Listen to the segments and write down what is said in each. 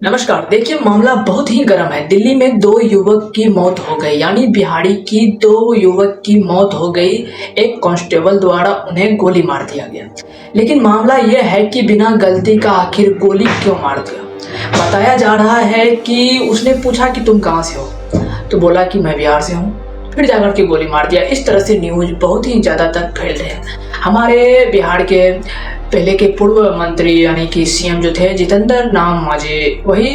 नमस्कार। देखिए, मामला बहुत ही गर्म है। दिल्ली में दो युवक की मौत हो गई, यानी बिहाड़ी की दो युवक की मौत हो गई। एक कांस्टेबल द्वारा उन्हें गोली मार दिया गया। लेकिन मामला यह है कि बिना गलती का आखिर गोली क्यों मार दिया। बताया जा रहा है कि उसने पूछा कि तुम कहाँ से हो, तो बोला कि मैं बिहार से हूँ, फिर जाकर के गोली मार दिया। इस तरह से न्यूज बहुत ही ज़्यादा तक फैल रहे हैं। हमारे बिहार के पहले के पूर्व मंत्री यानी कि सीएम जो थे जितेंद्र नाम मांझी, वही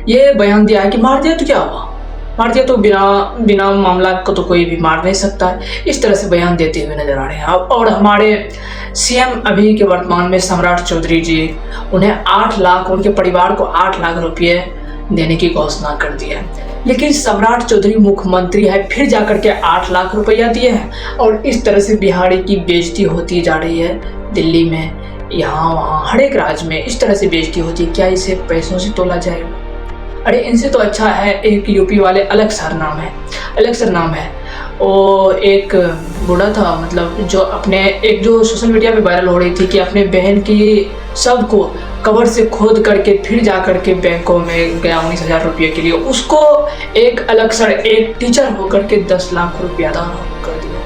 ये बयान दिया है कि मार दिया तो क्या हुआ, मार दिया तो बिना बिना मामला को तो कोई भी मार नहीं सकता। इस तरह से बयान देते हुए नजर आ रहे हैं। और हमारे सीएम अभी के वर्तमान में सम्राट चौधरी जी, उन्हें 8 लाख, उनके परिवार को 8 लाख रुपये देने की घोषणा कर दी है। लेकिन सम्राट चौधरी मुख्यमंत्री है, फिर जाकर के 8 लाख रुपया दिए हैं। और इस तरह से बिहारी की बेइज्जती होती जा रही है। दिल्ली में, यहाँ वहाँ, हर एक राज्य में इस तरह से बेइज्जती होती है। क्या इसे पैसों से तोला जाएगा? अरे इनसे तो अच्छा है एक यूपी वाले, अलग सर नाम है। वो एक बूढ़ा था, मतलब जो अपने एक जो सोशल मीडिया पे वायरल हो रही थी कि अपने बहन की सब को कबर से खोद करके फिर जा करके बैंकों में गया 19,000 रुपये के लिए। उसको एक अलग सर, एक टीचर होकर के 10 लाख रुपया दान कर दिया।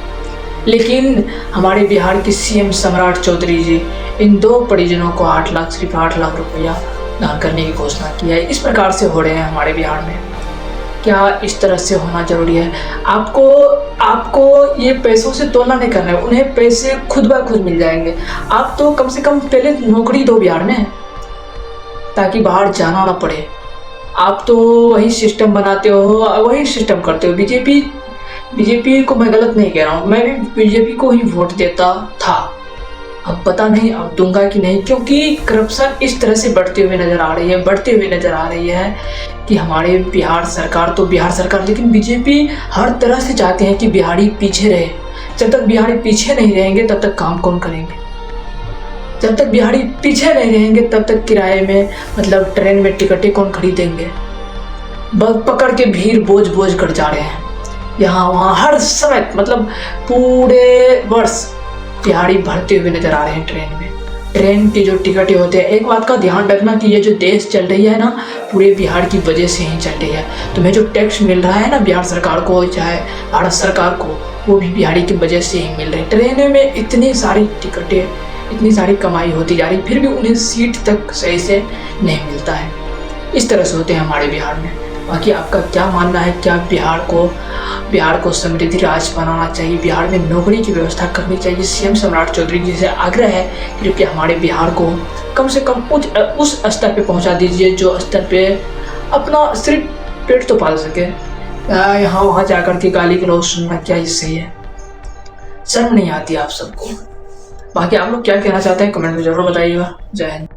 लेकिन हमारे बिहार के सीएम सम्राट चौधरी जी इन दो परिजनों को 8 लाख, सिर्फ 8 लाख रुपया दान करने की घोषणा की है। इस प्रकार से हो रहे हैं हमारे बिहार में। क्या इस तरह से होना जरूरी है? आपको ये पैसों से तुलना नहीं करना है। उन्हें पैसे खुद ब खुद मिल जाएंगे। आप तो कम से कम पहले नौकरी दो बिहार में, ताकि बाहर जाना ना पड़े। आप तो वही सिस्टम बनाते हो, वही सिस्टम करते हो। बीजेपी को मैं गलत नहीं कह रहा हूँ, मैं भी बीजेपी को ही वोट देता था। अब पता नहीं अब दूंगा कि नहीं, क्योंकि करप्शन इस तरह से बढ़ते हुए नजर आ रही है कि हमारे बिहार सरकार, लेकिन बीजेपी हर तरह से चाहते हैं कि बिहारी पीछे रहे। जब तक बिहारी पीछे नहीं रहेंगे तब तक काम कौन करेंगे? जब तक बिहारी पीछे नहीं रहेंगे तब तक किराए में, मतलब ट्रेन में टिकटें कौन खरीदेंगे? बग पकड़ के भीड़ बोझ कर जा रहे हैं यहाँ वहाँ, हर समय, मतलब पूरे वर्ष बिहारी भरते हुए नजर आ रहे हैं ट्रेन में। ट्रेन की जो टिकटें होते हैं, एक बात का ध्यान रखना कि ये जो देश चल रही है ना, पूरे बिहार की वजह से ही चल रही है। तुम्हें जो टैक्स मिल रहा है ना बिहार सरकार को, चाहे भारत सरकार को, वो भी बिहारी की वजह से ही मिल रही है। ट्रेन में इतनी सारी टिकटें, इतनी सारी कमाई होती जा रही, फिर भी उन्हें सीट तक सही से नहीं मिलता है। इस तरह से होते हैं हमारे बिहार में। बाकी आपका क्या मानना है? क्या बिहार को समृद्धि राज्य बनाना चाहिए? बिहार में नौकरी की व्यवस्था करनी चाहिए? सीएम सम्राट चौधरी जी से आग्रह है क्योंकि हमारे बिहार को कम से कम उस स्तर पे पहुंचा दीजिए जो स्तर पे अपना सिर्फ पेट तो पाल सके। यहाँ वहाँ जाकर के गाली गलौज सुनना क्या ही सही है? शर्म नहीं आती आप सबको? बाकी आप लोग क्या कहना चाहते हैं कमेंट में जरूर बताइएगा। जय हिंद।